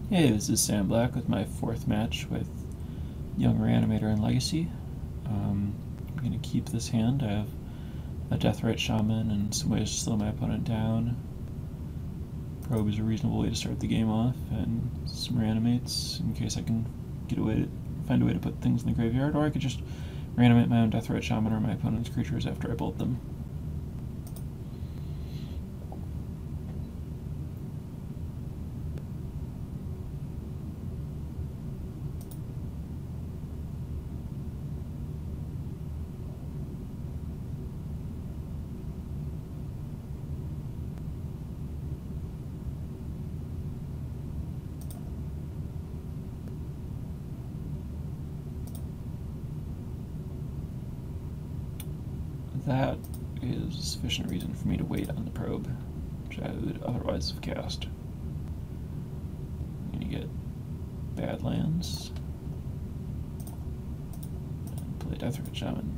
Hey, this is Sam Black with my fourth match with Young Reanimator and Legacy. I'm going to keep this hand. I have a Deathrite Shaman and some ways to slow my opponent down. Probe is a reasonable way to start the game off, and some Reanimates in case I can find a way to put things in the graveyard, or I could just Reanimate my own Deathrite Shaman or my opponent's creatures after I bolt them. That is sufficient reason for me to wait on the probe, which I would otherwise have cast. I'm going to get bad lands and play Deathrite Shaman.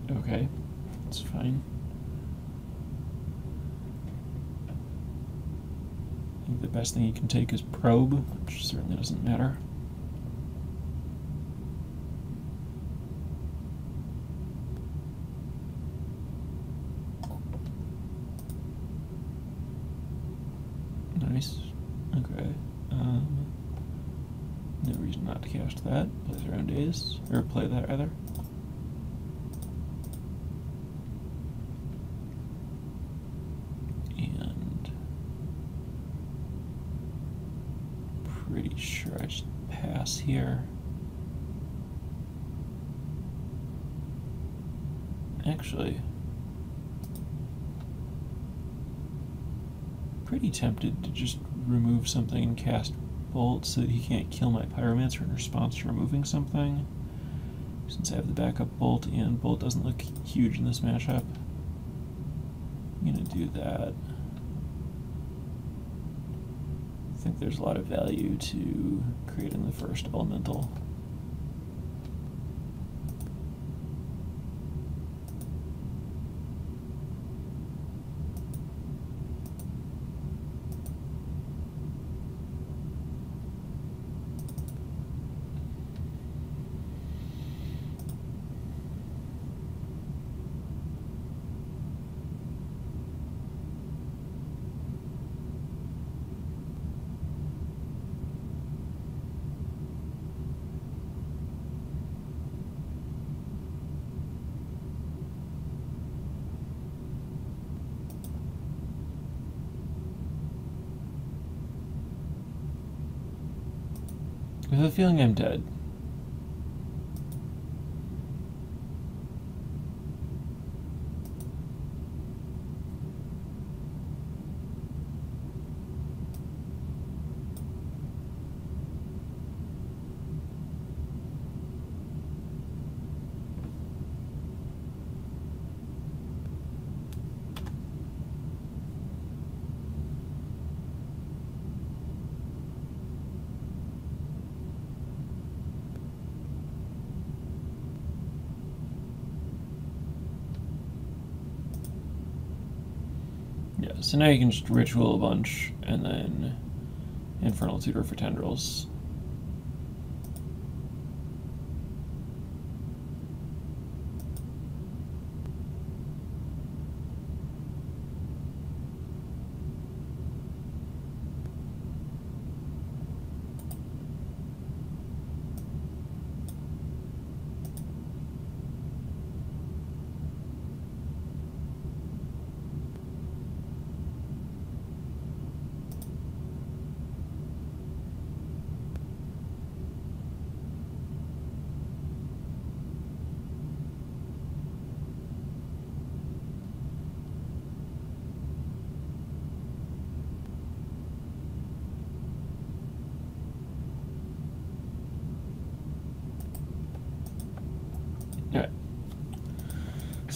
Okay, that's fine. I think the best thing you can take is Probe, which certainly doesn't matter. Nice. Okay. No reason not to cast that. Play their own days. Or play that, rather. Pretty sure I should pass here. Actually, pretty tempted to just remove something and cast Bolt so that he can't kill my Pyromancer in response to removing something. Since I have the backup Bolt and Bolt doesn't look huge in this matchup, I'm gonna do that. I think there's a lot of value to creating the first elemental. I have a feeling I'm dead. Yeah, so now you can just Ritual a bunch, and then Infernal Tutor for Tendrils.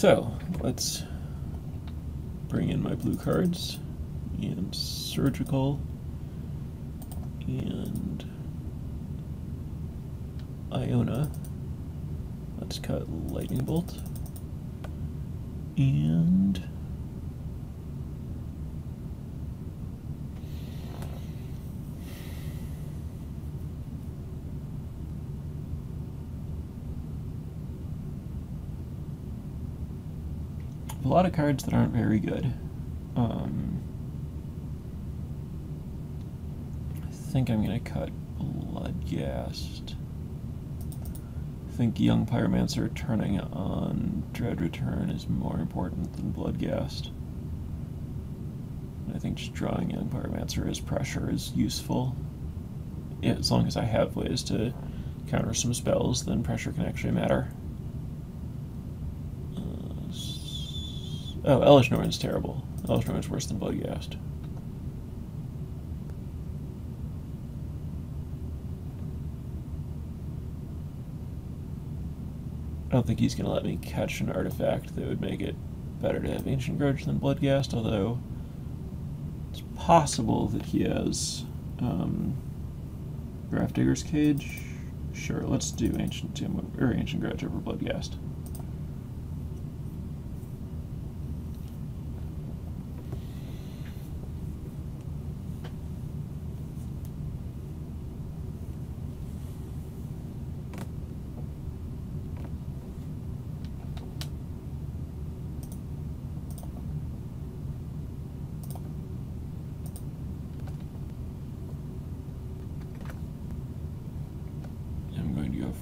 So let's bring in my blue cards and surgical and Iona. Let's cut lightning bolt and a lot of cards that aren't very good. I think I'm going to cut Bloodghast. I think Young Pyromancer turning on Dread Return is more important than Bloodghast. I think just drawing Young Pyromancer as pressure is useful. Yeah, as long as I have ways to counter some spells, then pressure can actually matter. Oh, Elish Norn's terrible. Elish Norn's worse than Bloodghast. I don't think he's going to let me catch an artifact that would make it better to have Ancient Grudge than Bloodghast, although it's possible that he has Grafdigger's Cage. Sure, let's do Ancient Tomb or Ancient Grudge over Bloodghast.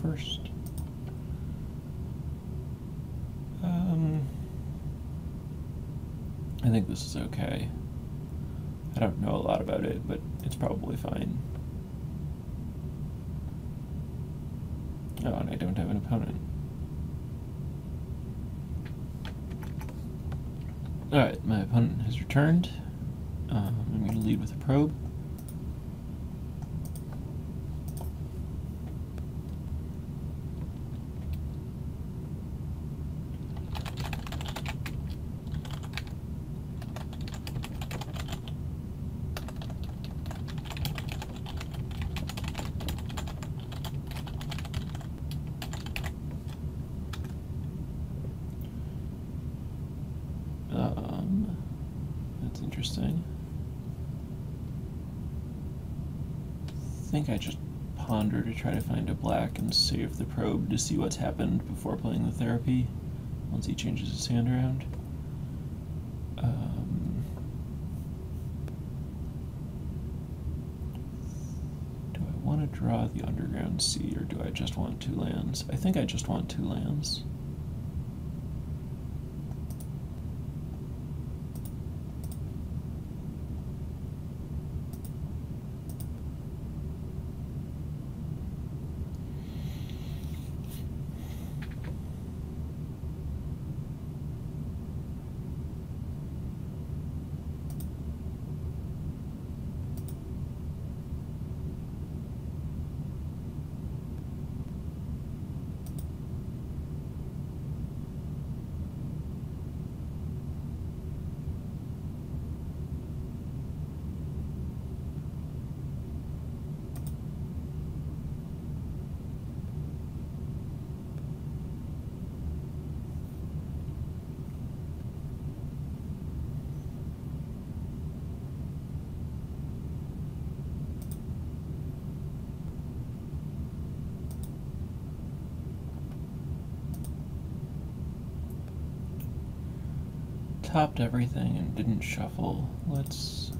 First. I think this is okay. I don't know a lot about it, but it's probably fine. Oh, and I don't have an opponent. Alright, my opponent has returned. I'm going to lead with a probe. That's interesting. I think I just ponder to try to find a black and save the probe to see what's happened before playing the therapy once he changes his hand around. Do I want to draw the Underground Sea, or do I just want 2 lands? I think I just want 2 lands. Topped everything and didn't shuffle. Let's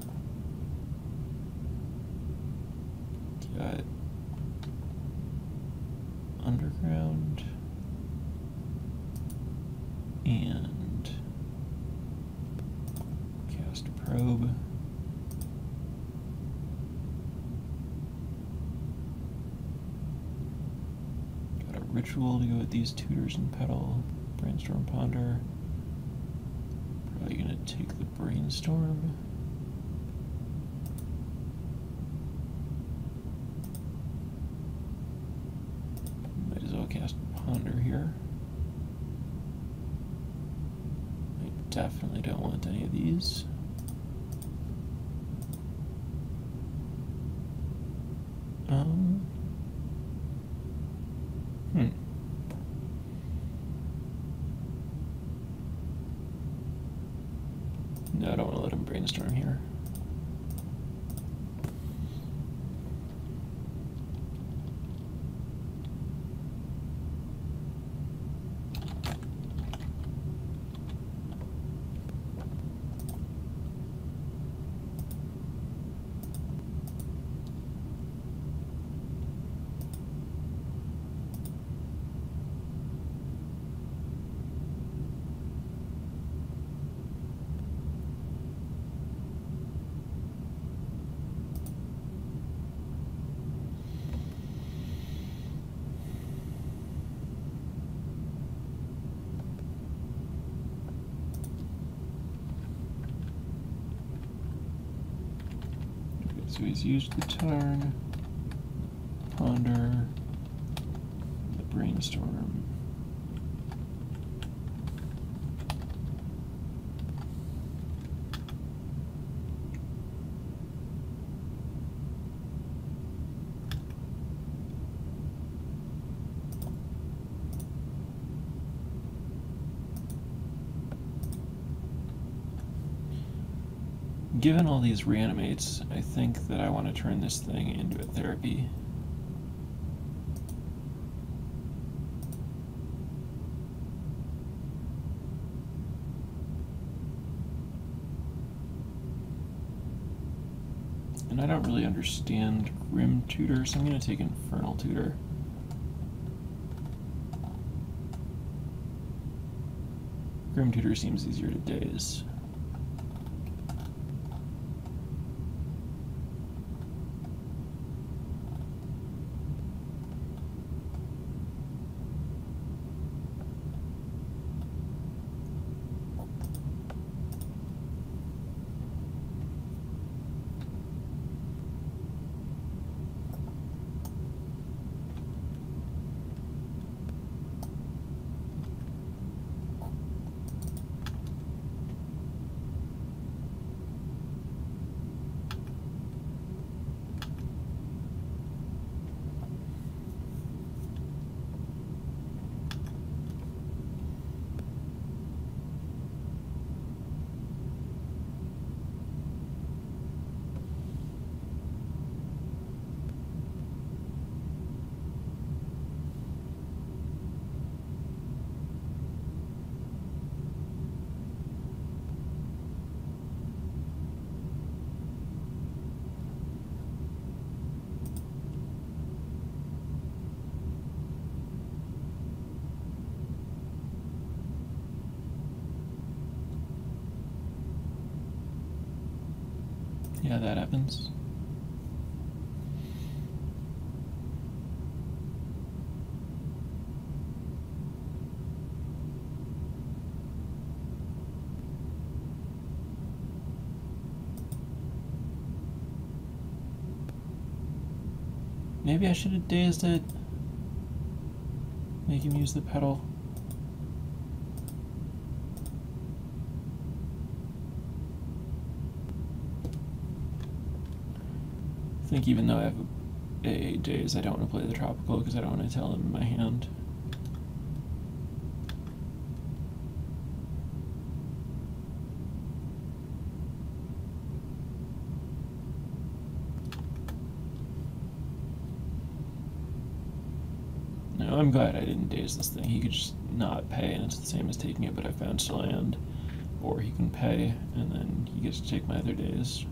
get Underground and cast Probe. Got a Ritual to go with these Tutors and Petal. Brainstorm Ponder. Probably gonna take the Brainstorm. Might as well cast Ponder here. definitely don't want any of these. No, I don't want to let him brainstorm here. So he's used the turn, ponder, the brainstorm. Given all these reanimates, I think that I want to turn this thing into a therapy. And I don't really understand Grim Tutor, so I'm going to take Infernal Tutor. Grim Tutor seems easier to daze. Yeah, that happens. Maybe I should have dazed it. Make him use the pedal. I think even though I have a daze, I don't want to play the tropical because I don't want to tell him in my hand. No, I'm glad I didn't daze this thing. He could just not pay and it's the same as taking it, but I found to land. Or he can pay and then he gets to take my other daze.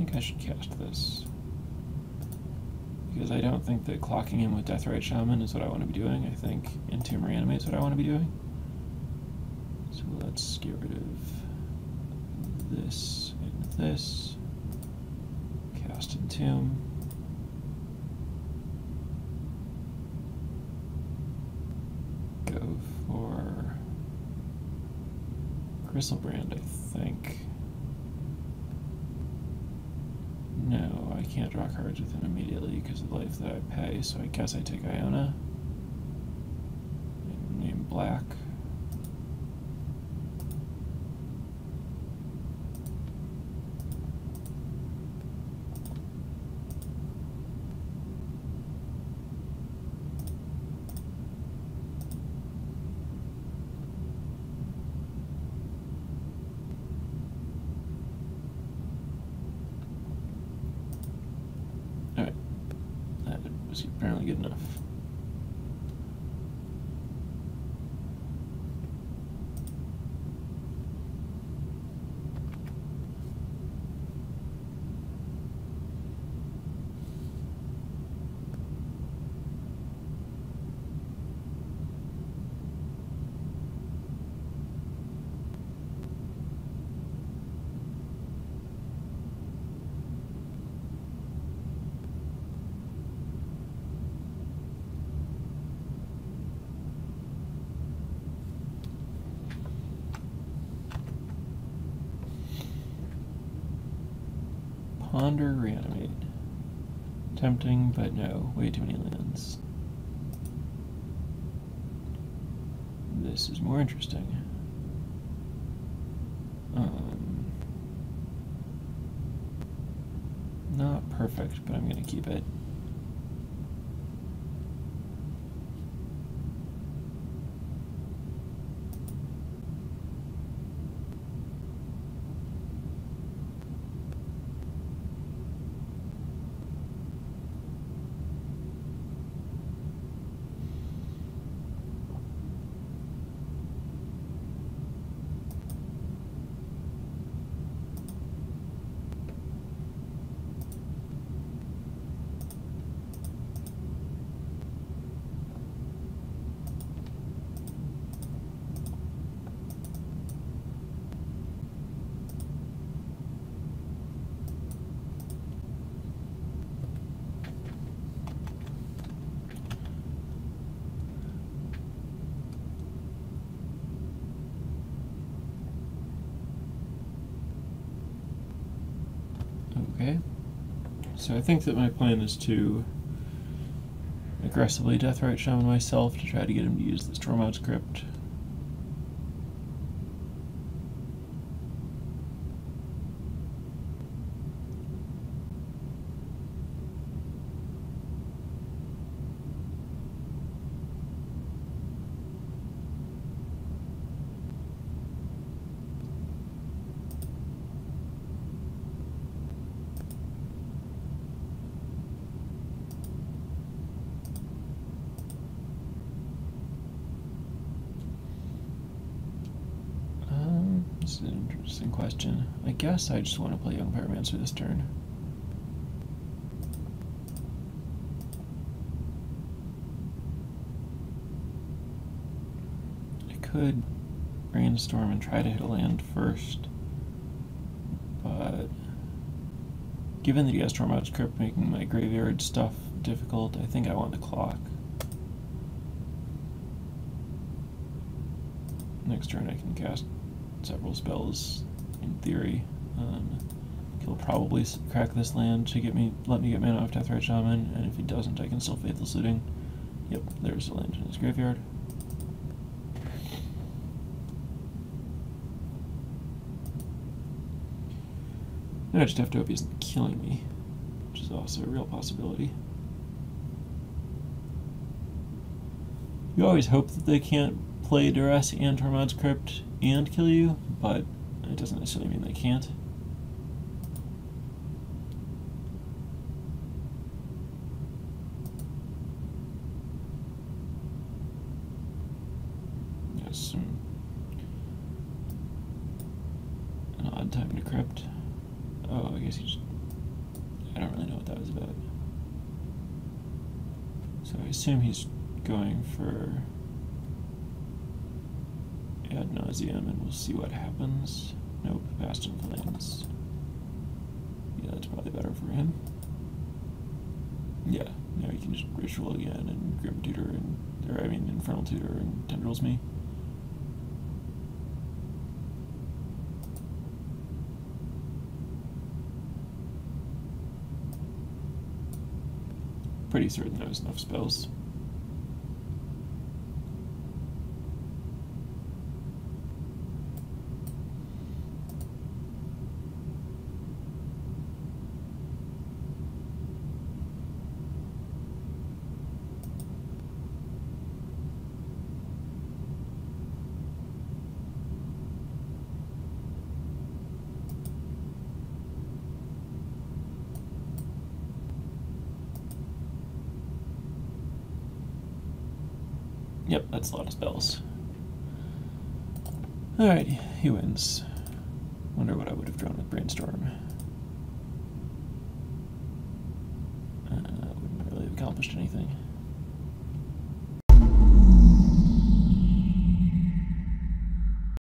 think I should cast this. Because I don't think that clocking him with Deathrite Shaman is what I want to be doing. I think Entomb Reanimate is what I want to be doing. So let's get rid of this and this. Cast Entomb. Go for Gristlebrand, I think. No, I can't draw cards with him immediately because of the life that I pay, so I guess I take Iona. Name black. Alright, that was apparently good enough. Ponder, Reanimate. Tempting, but no, way too many lands. This is more interesting. Not perfect, but I'm going to keep it. Okay, so I think that my plan is to aggressively Deathrite Shaman myself to try to get him to use the Stormount script. This is an interesting question. I guess I just want to play Young Pyromancer this turn. I could Brainstorm and try to hit a land first, but given that he has Stormount script making my graveyard stuff difficult, I think I want the clock. Next turn I can cast several spells, in theory. He'll probably crack this land to let me get mana off Deathrite Shaman, and if he doesn't, I can still Faithless Looting. Yep, there's a land in his graveyard. And I just have to hope he isn't killing me, which is also a real possibility. You always hope that they can't play Duress and Tormod's Crypt and kill you, but it doesn't necessarily mean they can't. Yes, an odd time to Crypt. Oh, I guess he just I don't really know what that was about. So I assume he's going for ad nauseum, and we'll see what happens. Nope, Vast in Flames. Yeah, that's probably better for him. Yeah, now he can just Ritual again and Grim Tutor, and, or I mean Infernal Tutor, and Tendrils me. Pretty certain there was enough spells. Yep, that's a lot of spells. Alright, he wins. Wonder what I would have drawn with Brainstorm. Wouldn't really have accomplished anything.